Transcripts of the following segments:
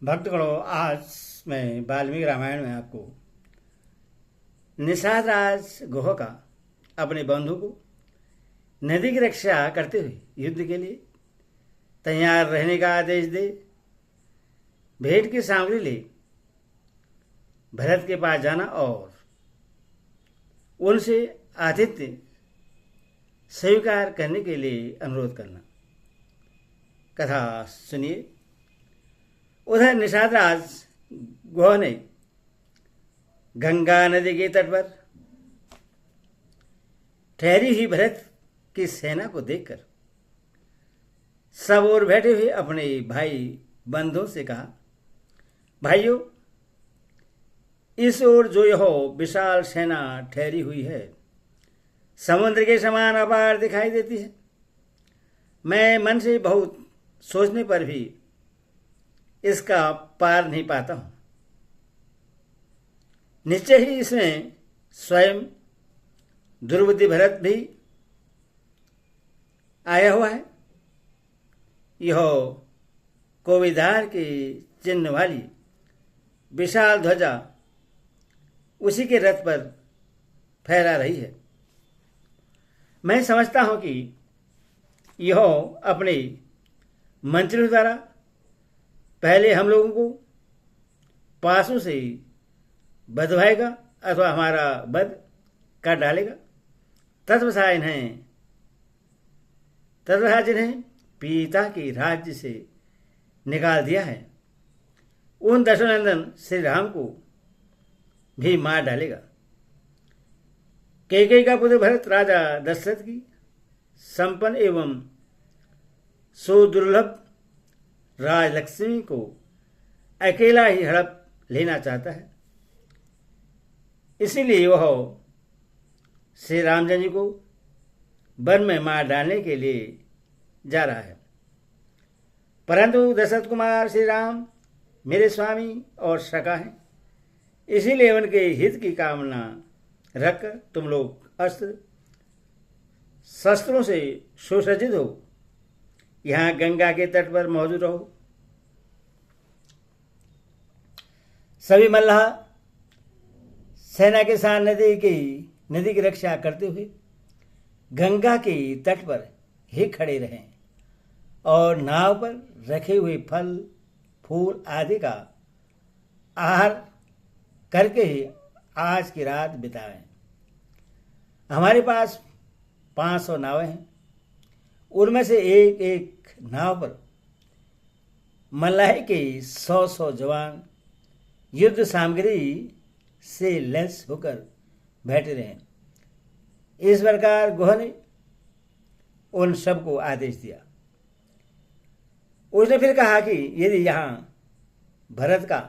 भक्तगणों, आज मैं वाल्मीकि रामायण में आपको निषाद राज गुह का अपने बंधु को नदी की रक्षा करते हुए युद्ध के लिए तैयार रहने का आदेश दे भेंट की सामग्री ले भरत के पास जाना और उनसे आतिथ्य स्वीकार करने के लिए अनुरोध करना। कथा सुनिए। उधर निषाद राज गुह ने गंगा नदी के तट पर ठहरी हुई भरत की सेना को देखकर सब ओर बैठे हुए अपने भाई बंधुओं से कहा, भाइयों, इस ओर जो यह विशाल सेना ठहरी हुई है समुद्र के समान अपार दिखाई देती है। मैं मन से बहुत सोचने पर भी इसका पार नहीं पाता हूं। निश्चय ही इसमें स्वयं दुर्बुद्धि भरत भी आया हुआ है। यह कोविधार के चिन्ह वाली विशाल ध्वजा उसी के रथ पर फहरा रही है। मैं समझता हूं कि यह अपने मंत्रियों द्वारा पहले हम लोगों को पासों से बधवाएगा अथवा हमारा वध कर डालेगा, तत्पश्चात जिन्हें पिता के राज्य से निकाल दिया है उन दशरथनंदन श्री राम को भी मार डालेगा। कैकेयी का पुत्र भरत राजा दशरथ की संपन्न एवं सुदुर्लभ राजलक्ष्मी को अकेला ही हड़प लेना चाहता है। इसीलिए वह श्री रामचंद्र जी को वन में मार डालने के लिए जा रहा है। परंतु दशरथ कुमार श्री राम मेरे स्वामी और सखा हैं, इसीलिए उनके हित की कामना रखकर तुम लोग अस्त्र शस्त्रों से सुसज्जित हो यहां गंगा के तट पर मौजूद रहो। सभी मल्लाह सेना के साथ नदी की रक्षा करते हुए गंगा के तट पर ही खड़े रहें और नाव पर रखे हुए फल फूल आदि का आहार करके ही आज की रात बिताएं। हमारे पास 500 नावें हैं, उनमें से एक एक नाव पर मल्लाही के 100 जवान युद्ध सामग्री से लैस होकर बैठे रहे। इस प्रकार गुह ने उन सबको आदेश दिया। उसने फिर कहा कि यदि यहां भरत का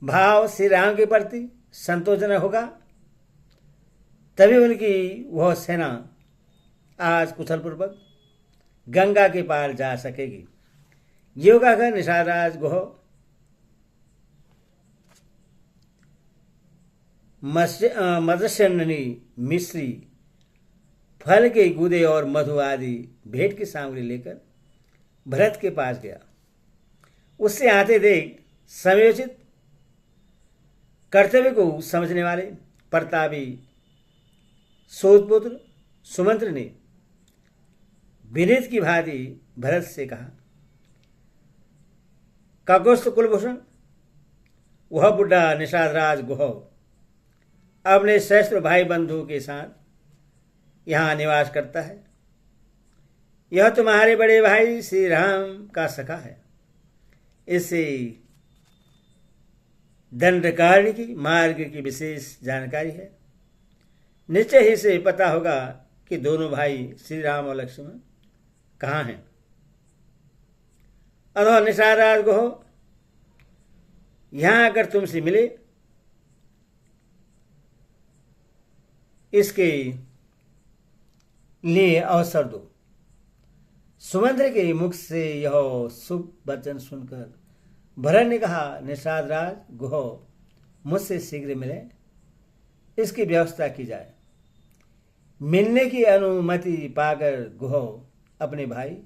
भाव श्री राम के प्रति संतोषजनक होगा तभी उनकी वह सेना आज कुशलपूर्वक गंगा के पार जा सकेगी। यो कहकर निषाद राज गुह मत्स्यन्नी मिश्री फल के गूदे और मधु आदि भेंट की सामग्री लेकर भरत के पास गया। उससे आते देख समयोचित कर्तव्य को समझने वाले प्रतापी सूतपुत्र सुमंत्र ने विनीत की भांति भरत से कहा, काकुस्थ कुलभूषण, वह बुढ़ा निषाद राज गुह अपने श्रेष्ठ भाई बंधु के साथ यहां निवास करता है। यह तुम्हारे बड़े भाई श्री राम का सखा है। इससे दंडकारण्य की मार्ग की विशेष जानकारी है। निश्चय ही से पता होगा कि दोनों भाई श्री राम और लक्ष्मण कहाँ हैं। अतः निषाद राज गुह यहां आकर तुमसे मिले, इसके लिए अवसर दो। सुमंत्र के मुख से यह शुभ वचन सुनकर भरत ने कहा, निषाद राज गुह मुझसे शीघ्र मिले, इसकी व्यवस्था की जाए। मिलने की अनुमति पाकर गुह अपने भाई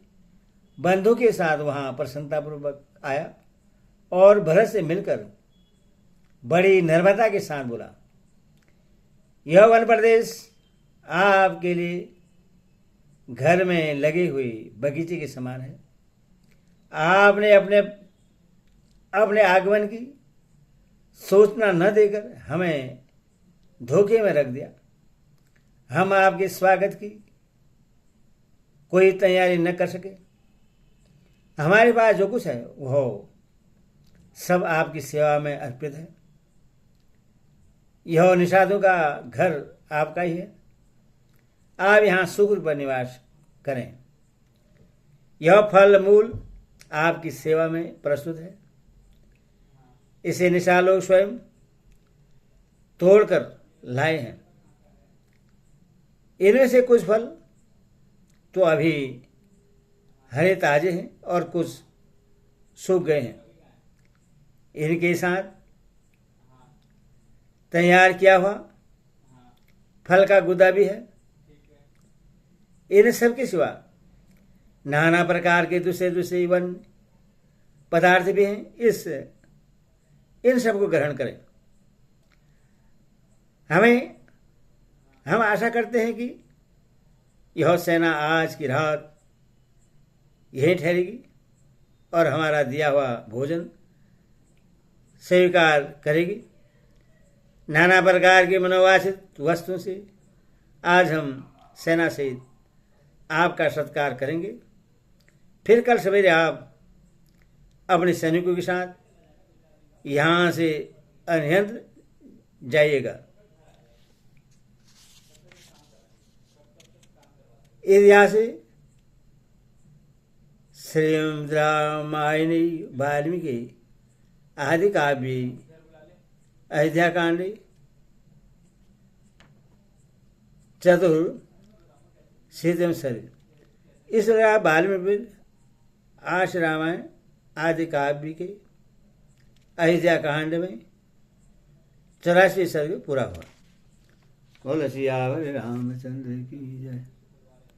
बंधु के साथ वहां प्रसन्नतापूर्वक आया और भरत से मिलकर बड़ी नम्रता के साथ बोला, यह वन प्रदेश आपके लिए घर में लगी हुई बगीचे के समान है। आपने अपने अपने आगमन की सूचना न देकर हमें धोखे में रख दिया। हम आपके स्वागत की कोई तैयारी न कर सके। हमारे पास जो कुछ है वह सब आपकी सेवा में अर्पित है। यह निषादों का घर आपका ही है। आप यहाँ सुख रूप निवास करें। यह फल मूल आपकी सेवा में प्रस्तुत है। इसे निषाद लोग स्वयं तोड़कर लाए हैं। इनमें से कुछ फल तो अभी हरे ताजे हैं और कुछ सूख गए हैं। इनके साथ तैयार किया हुआ फल का गुदा भी है। इन सब के सिवा नाना प्रकार के दूसरे दूसरे वन पदार्थ भी हैं। इन सब को ग्रहण करें। हम आशा करते हैं कि यह सेना आज की रात यहीं ठहरेगी और हमारा दिया हुआ भोजन स्वीकार करेगी। नाना प्रकार के मनोवांछित वस्तुओं से आज हम सेना सहित आपका सत्कार करेंगे। फिर कल सवेरे आप अपने सैनिकों के साथ यहाँ से अन्यत्र जाइएगा। इतिहास श्रीमद् रामायणी वाल्मीकि आदि काव्य अयोध्या कांड चतुर्शीतम सर्ग। इस वाल्मीकि आश रामायण आदि काव्य के अयोध्या कांड में 84 सर्ग पूरा हुआ। बोल सियावर रामचंद्र की जय।